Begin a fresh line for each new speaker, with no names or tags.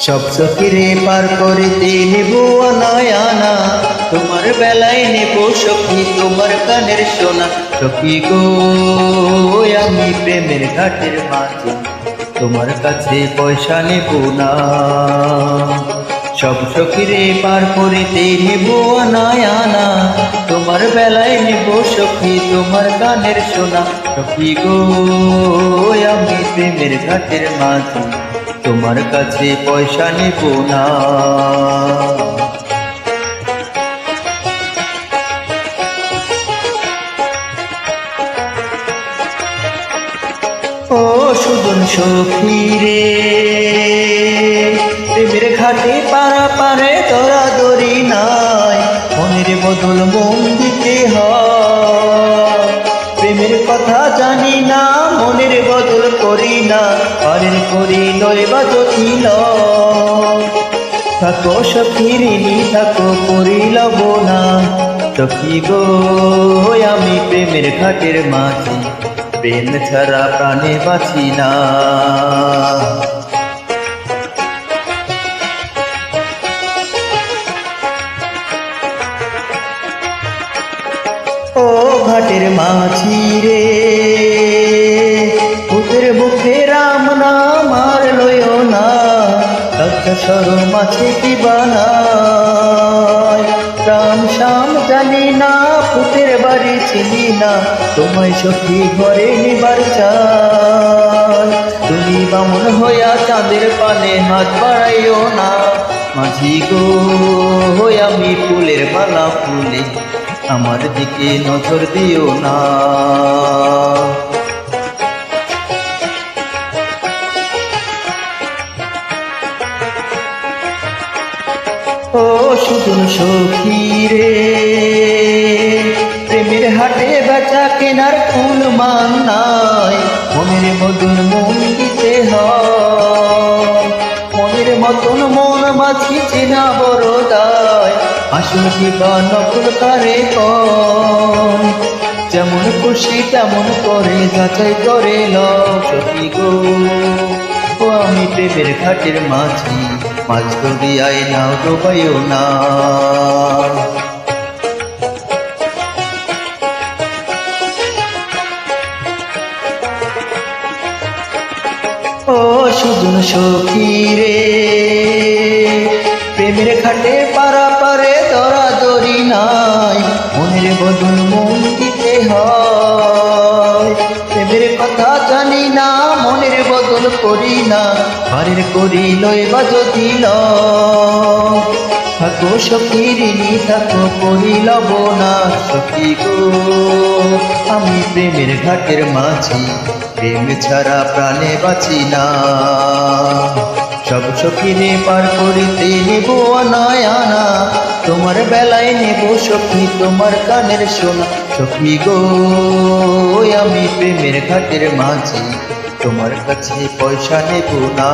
সব সখীরে পার করিতে নেব আনায় আনা, তোমার বেলায় নেব সখী তোমার কানের সোনা। সখী গো আমি প্রেমের ঘাটের মাঝি, তোমার কাছে পয়সা নেব না। সব সখীরে পার করিতে নেব আনায় আনা, তোমার বেলায় নেব সখী তোমার কানের সোনা। সখী গো আমি প্রেমের ঘাটের মাঝি, তোমার কাছে পয়সা নেব না। ও সুজন সখী রে, প্রেমের ঘাটে পারা পারে তোরা দড়ি নাই, মনের বদল মন দিতে হয়। প্রেমের কথা জানি না মনের বদল করি না, পারের করি লয় বা যদি থাকো সখী ঋণী থাকো করি লব না। সখী গো আমি প্রেমের ঘাটের মাঝি, প্রেম ছাড়া প্রাণে বাঁচি না। ও ঘাটের মাঝি রে, বুকের বুকে রাম নাম আর লয় না, লজ্জা শরম আছে কি বানায়। রাম শ্যাম জানি না পুতের বাড়ি চিনি না, তোমায় সখী ঘরে নিবার চাই। তুমি বামন হইয়া চাঁদের পানে হাত বাড়াইও না। মাঝি গো আমি ফুলের মালা ফুলে, আমার দিকে নজর দিও না। ও সুজন সখী রে, প্রেমের হাটে বেচা কেনার ফুল মান নাই, মনের বদল মন দিতে হয়। মনের মতন মন মাঝি চেনা বড় দায়, আসল কিবা নকল কারে কন, যেমন খুশি তেমন করে যাচাই করে লও। সখী গো আমি প্রেমের ঘাটের মাঝি, মাছ ধরিয়ায় নাও ডোবাইও না। ও সুজন সখী রে, প্রেমের ঘাটে পারা পারে ধরা দড়ি নাই, মনের বদল মন দিতে হয়। প্রেমের কথা জানি না মনের বদল করি না, বাড়ির করি লয় বা যদি থাকো সখী ঋণী থাকো করি লব না। সখী গো আমি প্রেমের ঘাটের মাঝি, প্রেম ছাড়া প্রাণে বাঁচি না। সব সখীরে পার করিতে নেব আনায় আনা, তোমার বেলায় নেব সখী তোমার কানের সোনা। সখী গো আমি প্রেমের ঘাটের মাঝি, তোমার কাছে পয়সা নেব না।